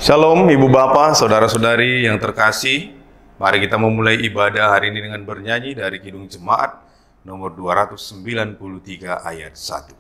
Shalom Ibu Bapak, Saudara-saudari yang terkasih. Mari kita memulai ibadah hari ini dengan bernyanyi dari Kidung Jemaat nomor 293 ayat 1.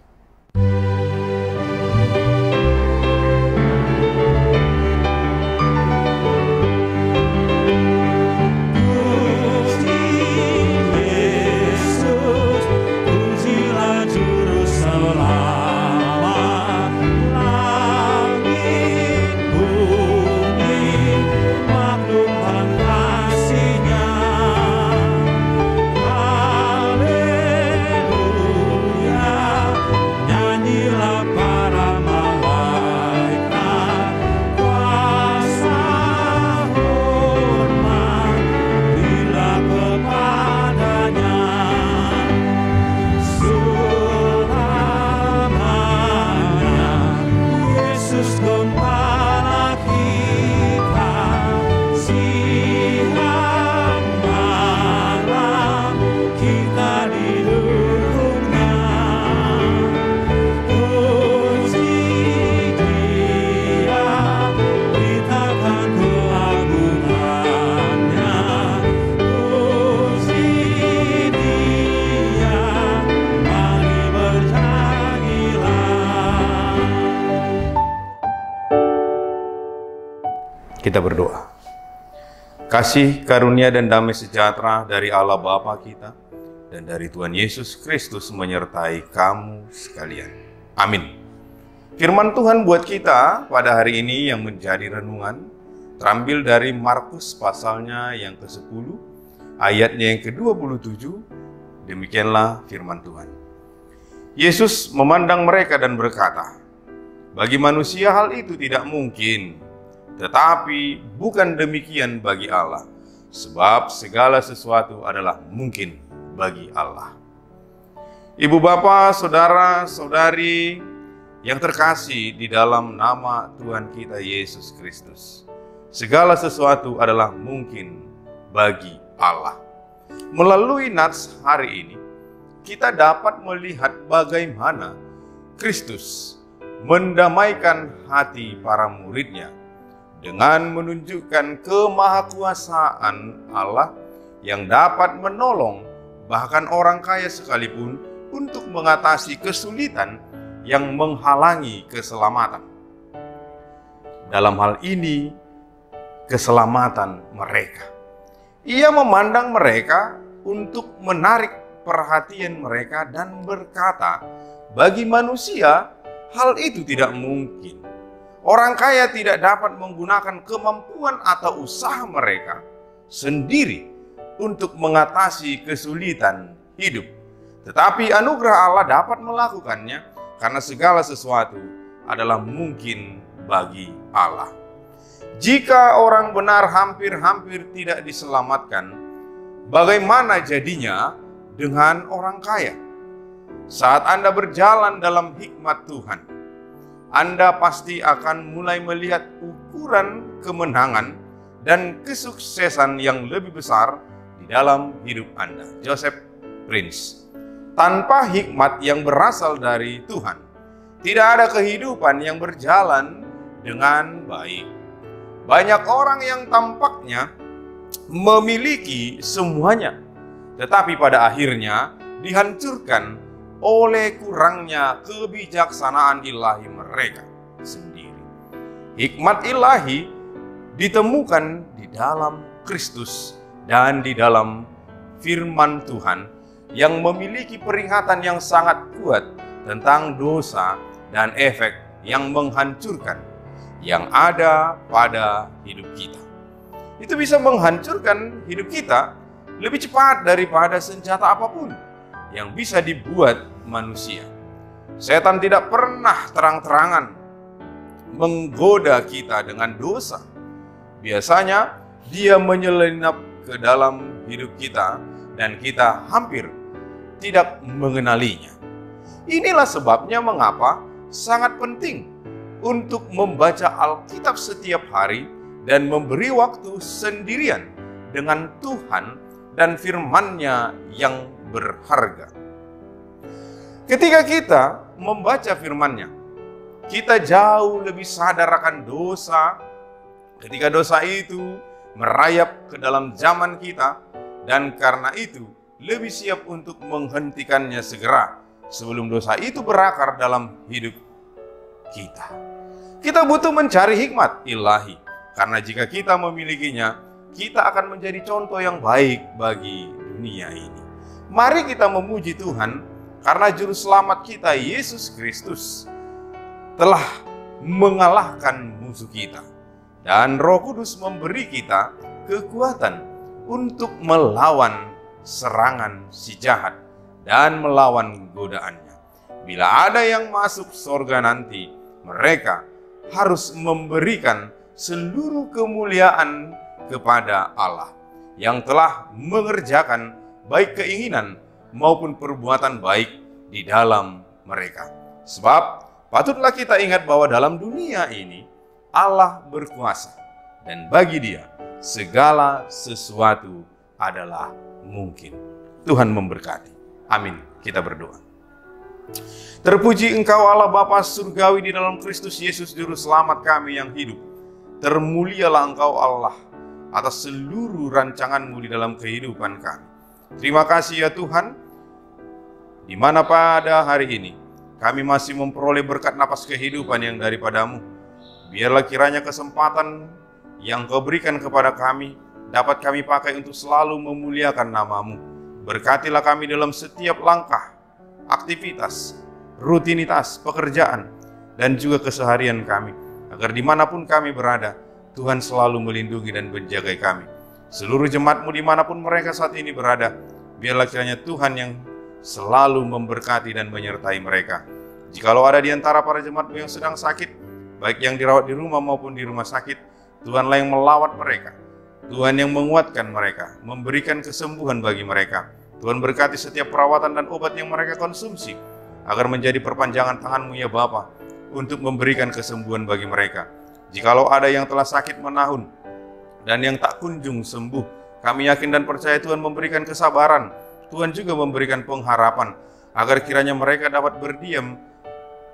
Kita berdoa. Kasih, karunia, dan damai sejahtera dari Allah Bapa kita dan dari Tuhan Yesus Kristus menyertai kamu sekalian. Amin. Firman Tuhan buat kita pada hari ini yang menjadi renungan terambil dari Markus pasalnya yang ke-10, ayatnya yang ke-27. Demikianlah firman Tuhan. Yesus memandang mereka dan berkata, "Bagi manusia hal itu tidak mungkin, tetapi bukan demikian bagi Allah, sebab segala sesuatu adalah mungkin bagi Allah." Ibu bapak, saudara-saudari yang terkasih di dalam nama Tuhan kita Yesus Kristus, segala sesuatu adalah mungkin bagi Allah. Melalui nats hari ini, kita dapat melihat bagaimana Kristus mendamaikan hati para muridnya dengan menunjukkan kemahakuasaan Allah yang dapat menolong bahkan orang kaya sekalipun untuk mengatasi kesulitan yang menghalangi keselamatan. Dalam hal ini, keselamatan mereka. Ia memandang mereka untuk menarik perhatian mereka dan berkata, bagi manusia hal itu tidak mungkin. Orang kaya tidak dapat menggunakan kemampuan atau usaha mereka sendiri untuk mengatasi kesulitan hidup. Tetapi anugerah Allah dapat melakukannya karena segala sesuatu adalah mungkin bagi Allah. Jika orang benar hampir-hampir tidak diselamatkan, bagaimana jadinya dengan orang kaya? Saat Anda berjalan dalam hikmat Tuhan, Anda pasti akan mulai melihat ukuran kemenangan dan kesuksesan yang lebih besar di dalam hidup Anda. Joseph Prince. Tanpa hikmat yang berasal dari Tuhan, tidak ada kehidupan yang berjalan dengan baik. Banyak orang yang tampaknya memiliki semuanya, tetapi pada akhirnya dihancurkan oleh kurangnya kebijaksanaan ilahi mereka sendiri. Hikmat ilahi ditemukan di dalam Kristus dan di dalam firman Tuhan yang memiliki peringatan yang sangat kuat tentang dosa dan efek yang menghancurkan yang ada pada hidup kita. Itu bisa menghancurkan hidup kita lebih cepat daripada senjata apapun yang bisa dibuat manusia. Setan tidak pernah terang-terangan menggoda kita dengan dosa. Biasanya dia menyelinap ke dalam hidup kita dan kita hampir tidak mengenalinya. Inilah sebabnya mengapa sangat penting untuk membaca Alkitab setiap hari dan memberi waktu sendirian dengan Tuhan dan firman-Nya yang berharga. Ketika kita membaca firman-Nya, kita jauh lebih sadar akan dosa, Ketika dosa itu merayap ke dalam zaman kita, dan karena itu lebih siap untuk menghentikannya segera sebelum dosa itu berakar dalam hidup kita. Kita butuh mencari hikmat ilahi, karena jika kita memilikinya, kita akan menjadi contoh yang baik bagi dunia ini. Mari kita memuji Tuhan karena juru selamat kita Yesus Kristus telah mengalahkan musuh kita, dan Roh Kudus memberi kita kekuatan untuk melawan serangan si jahat dan melawan godaannya. Bila ada yang masuk surga nanti, mereka harus memberikan seluruh kemuliaan kepada Allah yang telah mengerjakan baik keinginan maupun perbuatan baik di dalam mereka. Sebab patutlah kita ingat bahwa dalam dunia ini Allah berkuasa, dan bagi Dia segala sesuatu adalah mungkin. Tuhan memberkati. Amin. Kita berdoa. Terpuji Engkau Allah Bapa surgawi di dalam Kristus Yesus juru selamat kami yang hidup. Termulialah Engkau Allah atas seluruh rancangan-Mu di dalam kehidupan kami. Terima kasih ya Tuhan, di mana pada hari ini kami masih memperoleh berkat napas kehidupan yang daripada-Mu. Biarlah kiranya kesempatan yang Kau berikan kepada kami dapat kami pakai untuk selalu memuliakan nama-Mu. Berkatilah kami dalam setiap langkah, aktivitas, rutinitas, pekerjaan, dan juga keseharian kami, agar dimanapun kami berada, Tuhan selalu melindungi dan menjaga kami. Seluruh jemaat-Mu dimanapun mereka saat ini berada, biarlah kiranya Tuhan yang selalu memberkati dan menyertai mereka. Jikalau ada di antara para jemaat-Mu yang sedang sakit, baik yang dirawat di rumah maupun di rumah sakit, Tuhanlah yang melawat mereka. Tuhan yang menguatkan mereka, memberikan kesembuhan bagi mereka. Tuhan berkati setiap perawatan dan obat yang mereka konsumsi, agar menjadi perpanjangan tangan-Mu ya Bapa, untuk memberikan kesembuhan bagi mereka. Jikalau ada yang telah sakit menahun dan yang tak kunjung sembuh, kami yakin dan percaya Tuhan memberikan kesabaran. Tuhan juga memberikan pengharapan, agar kiranya mereka dapat berdiam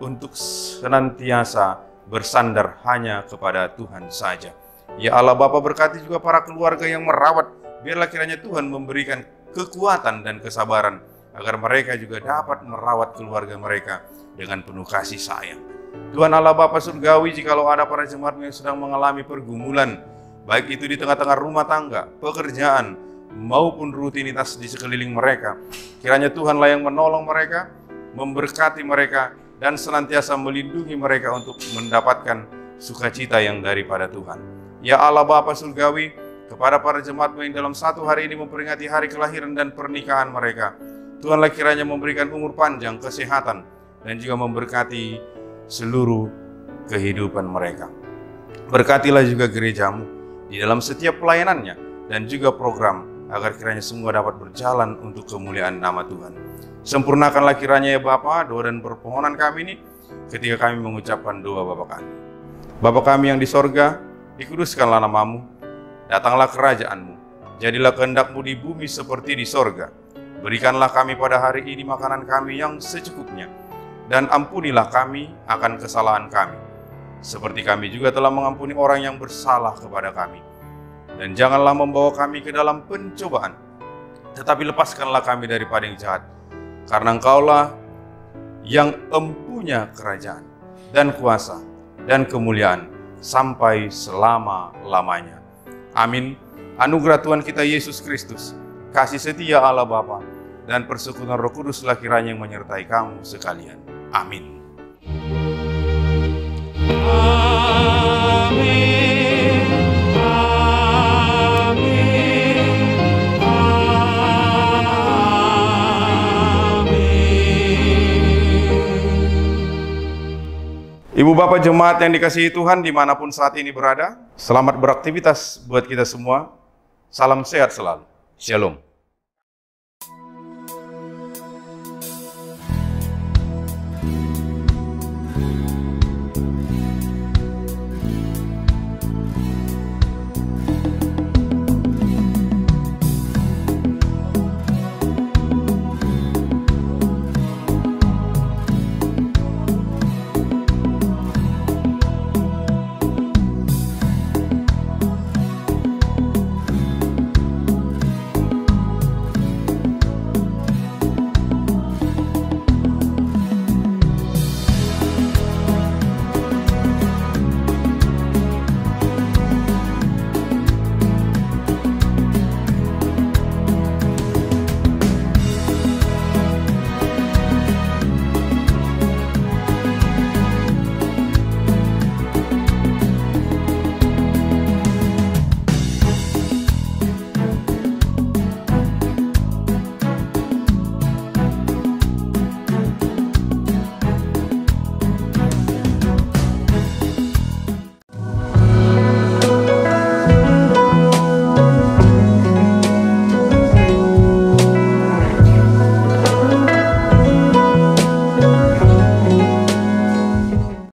untuk senantiasa bersandar hanya kepada Tuhan saja. Ya Allah Bapa, berkati juga para keluarga yang merawat. Biarlah kiranya Tuhan memberikan kekuatan dan kesabaran, agar mereka juga dapat merawat keluarga mereka dengan penuh kasih sayang. Tuhan Allah Bapa surgawi, jikalau ada para jemaat-Mu yang sedang mengalami pergumulan, baik itu di tengah-tengah rumah tangga, pekerjaan, maupun rutinitas di sekeliling mereka, kiranya Tuhanlah yang menolong mereka, memberkati mereka, dan senantiasa melindungi mereka untuk mendapatkan sukacita yang daripada Tuhan. Ya Allah Bapa surgawi, kepada para jemaat-Mu yang dalam satu hari ini memperingati hari kelahiran dan pernikahan mereka, Tuhanlah kiranya memberikan umur panjang, kesehatan, dan juga memberkati seluruh kehidupan mereka. Berkatilah juga gereja-Mu di dalam setiap pelayanannya dan juga program, agar kiranya semua dapat berjalan untuk kemuliaan nama Tuhan. Sempurnakanlah kiranya ya Bapa doa dan permohonan kami ini ketika kami mengucapkan doa Bapa kami. Bapa kami yang di sorga, dikuduskanlah nama-Mu, datanglah kerajaan-Mu, jadilah kehendak-Mu di bumi seperti di sorga. Berikanlah kami pada hari ini makanan kami yang secukupnya, dan ampunilah kami akan kesalahan kami, seperti kami juga telah mengampuni orang yang bersalah kepada kami. Dan janganlah membawa kami ke dalam pencobaan, tetapi lepaskanlah kami daripada yang jahat. Karena Engkaulah yang empunya kerajaan, dan kuasa, dan kemuliaan, sampai selama-lamanya. Amin. Anugerah Tuhan kita Yesus Kristus, kasih setia Allah Bapa, dan persekutuan Roh Kuduslah kiranya yang menyertai kamu sekalian. Amin. Amin. Amin. Amin. Ibu Bapak jemaat yang dikasihi Tuhan dimanapun saat ini berada, selamat beraktivitas buat kita semua. Salam sehat selalu. Shalom.